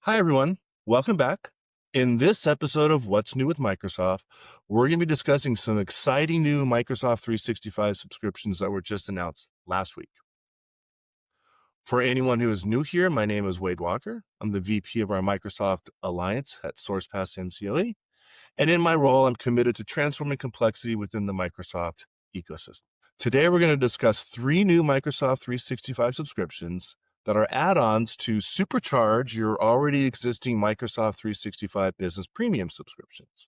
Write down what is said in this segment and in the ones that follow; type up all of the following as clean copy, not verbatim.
Hi, everyone. Welcome back. In this episode of What's New with Microsoft, we're going to be discussing some exciting new Microsoft 365 subscriptions that were just announced last week. For anyone who is new here, my name is Wade Walker. I'm the VP of our Microsoft Alliance at Sourcepass MCOE. And in my role, I'm committed to transforming complexity within the Microsoft ecosystem. Today, we're going to discuss three new Microsoft 365 subscriptions that are add-ons to supercharge your already existing Microsoft 365 Business Premium subscriptions.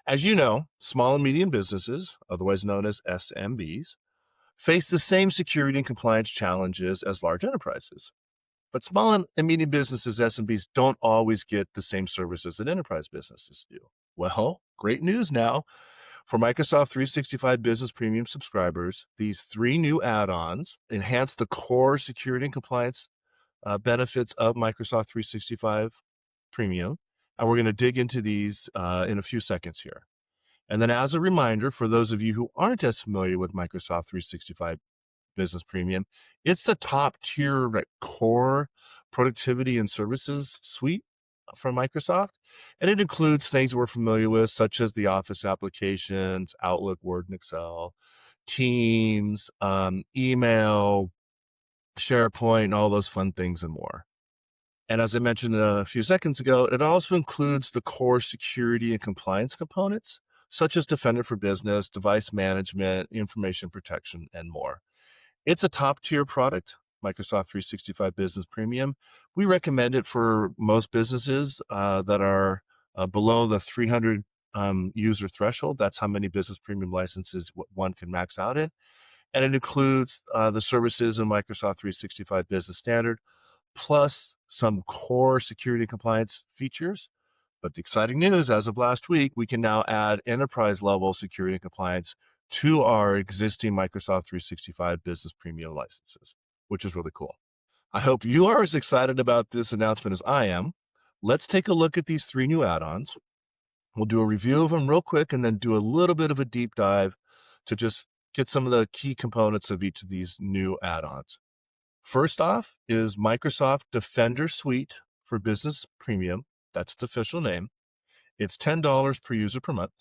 As you know, small and medium businesses, otherwise known as SMBs, face the same security and compliance challenges as large enterprises. But small and medium businesses, SMBs, don't always get the same services that enterprise businesses do. Well, great news now. For Microsoft 365 Business Premium subscribers, these three new add-ons enhance the core security and compliance benefits of Microsoft 365 Premium. And we're going to dig into these in a few seconds here. And then as a reminder, for those of you who aren't as familiar with Microsoft 365 Business Premium, it's the top tier core productivity and services suite from Microsoft. And it includes things we're familiar with, such as the Office applications, Outlook, Word, and Excel, Teams, email, SharePoint, and all those fun things and more. And as I mentioned a few seconds ago, it also includes the core security and compliance components, such as Defender for Business, device management, information protection, and more. It's a top tier product, Microsoft 365 Business Premium. We recommend it for most businesses that are below the 300 user threshold. That's how many Business Premium licenses one can max out in. And it includes the services in Microsoft 365 Business Standard, plus some core security and compliance features. But the exciting news, as of last week, we can now add enterprise level security and compliance to our existing Microsoft 365 Business Premium licenses, which is really cool. I hope you are as excited about this announcement as I am. Let's take a look at these three new add-ons. We'll do a review of them real quick and then do a little bit of a deep dive to just get some of the key components of each of these new add-ons. First off is Microsoft Defender Suite for Business Premium. That's the official name. It's $10 per user per month.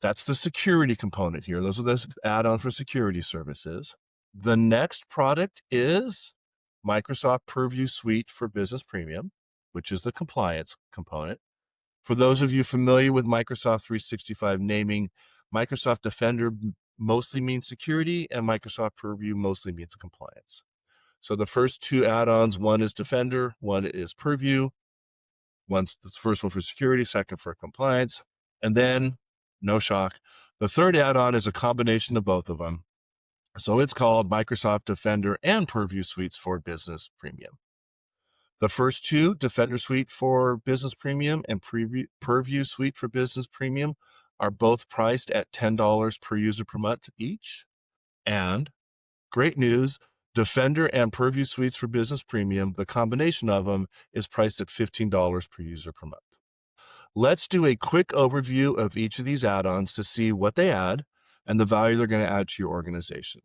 That's the security component here. Those are the add-ons for security services. The next product is Microsoft Purview Suite for Business Premium, which is the compliance component. For those of you familiar with Microsoft 365 naming, Microsoft Defender mostly means security and Microsoft Purview mostly means compliance. So the first two add-ons, one is Defender, one is Purview. One's the first one for security, second for compliance. And then, no shock, the third add-on is a combination of both of them. So it's called Microsoft Defender and Purview Suites for Business Premium. The first two, Defender Suite for Business Premium and Purview Suite for Business Premium, are both priced at $10 per user per month each. And great news, Defender and Purview Suites for Business Premium, the combination of them is priced at $15 per user per month. Let's do a quick overview of each of these add-ons to see what they add and the value they're going to add to your organization.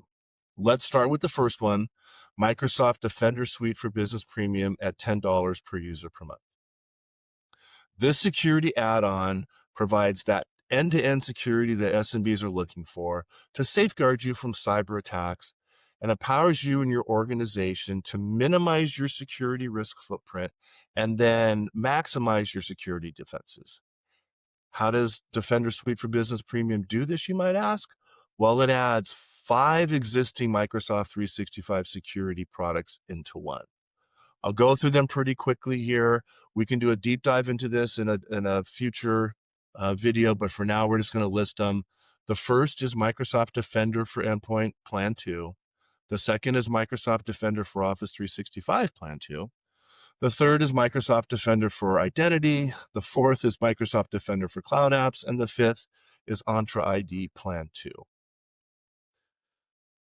Let's start with the first one, Microsoft Defender Suite for Business Premium at $10 per user per month. This security add-on provides that end-to-end security that SMBs are looking for to safeguard you from cyber attacks and empowers you and your organization to minimize your security risk footprint and then maximize your security defenses. How does Defender Suite for Business Premium do this, you might ask? Well, it adds 5 existing Microsoft 365 security products into one. I'll go through them pretty quickly here. We can do a deep dive into this in a future video, but for now, we're just going to list them. The first is Microsoft Defender for Endpoint Plan 2. The second is Microsoft Defender for Office 365 Plan 2. The third is Microsoft Defender for Identity. The fourth is Microsoft Defender for Cloud Apps. And the fifth is Entra ID Plan 2.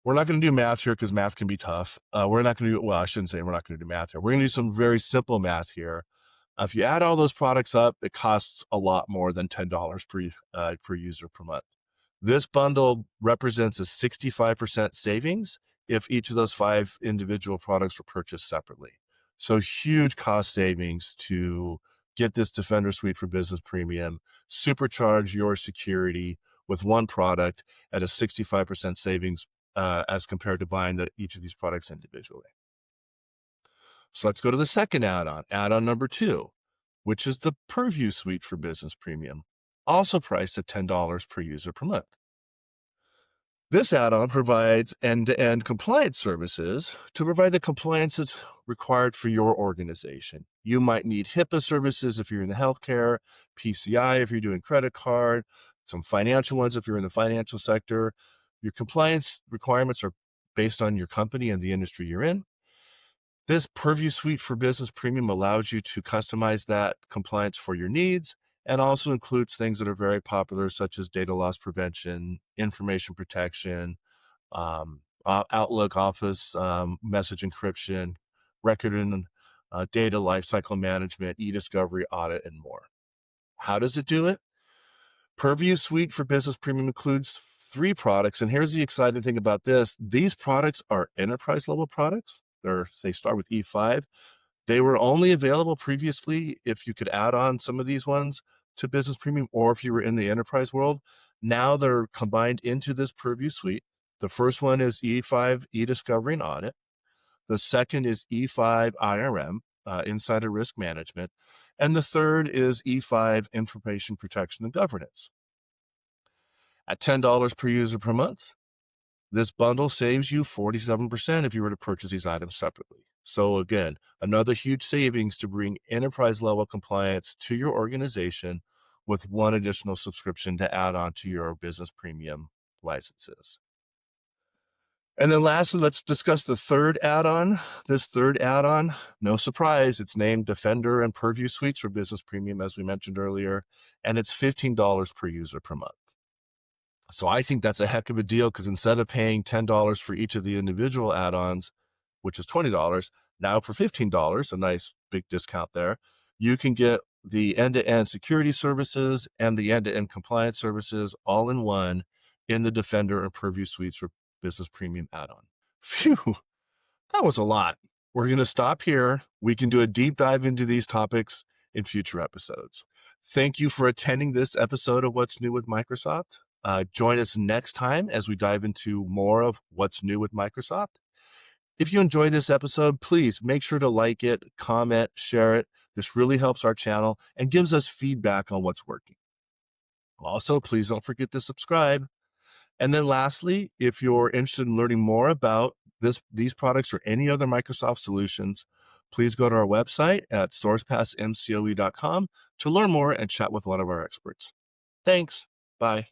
We're not going to do math here because math can be tough. We're not going to do, well, I shouldn't say we're not going to do math here. We're going to do some very simple math here. If you add all those products up, it costs a lot more than $10 per user per month. This bundle represents a 65% savings if each of those 5 individual products were purchased separately. So huge cost savings to get this Defender Suite for Business Premium, supercharge your security with one product at a 65% savings as compared to buying each of these products individually. So let's go to the second add-on number 2, which is the Purview Suite for Business Premium, also priced at $10 per user per month. This add-on provides end-to-end compliance services to provide the compliance that's required for your organization. You might need HIPAA services if you're in the healthcare, PCI if you're doing credit card, some financial ones if you're in the financial sector. Your compliance requirements are based on your company and the industry you're in. This Purview Suite for Business Premium allows you to customize that compliance for your needs and also includes things that are very popular, such as data loss prevention, information protection, Outlook, Office, message encryption, record and data lifecycle management, eDiscovery, audit, and more. How does it do it? Purview Suite for Business Premium includes 3 products, and here's the exciting thing about this. These products are enterprise-level products. They start with E5. They were only available previously if you could add on some of these ones to Business Premium or if you were in the enterprise world. Now they're combined into this Purview Suite. The first one is E5 eDiscovery and Audit. The second is E5 IRM, Insider Risk Management. And the third is E5 Information Protection and Governance. At $10 per user per month, this bundle saves you 47% if you were to purchase these items separately. So again, another huge savings to bring enterprise-level compliance to your organization with one additional subscription to add on to your business premium licenses. And then lastly, let's discuss the third add-on. This third add-on, no surprise, it's named Defender and Purview Suites for Business Premium, as we mentioned earlier, and it's $15 per user per month. So I think that's a heck of a deal because instead of paying $10 for each of the individual add-ons, which is $20, now for $15, a nice big discount there, you can get the end-to-end security services and the end-to-end compliance services all in one in the Defender and Purview Suites for Business Premium add-on. Phew, that was a lot. We're going to stop here. We can do a deep dive into these topics in future episodes. Thank you for attending this episode of What's New with Microsoft. Join us next time as we dive into more of what's new with Microsoft. If you enjoyed this episode, please make sure to like it, comment, share it. This really helps our channel and gives us feedback on what's working. Also, please don't forget to subscribe. And then lastly, if you're interested in learning more about these products or any other Microsoft solutions, please go to our website at sourcepassmcoe.com to learn more and chat with one of our experts. Thanks. Bye.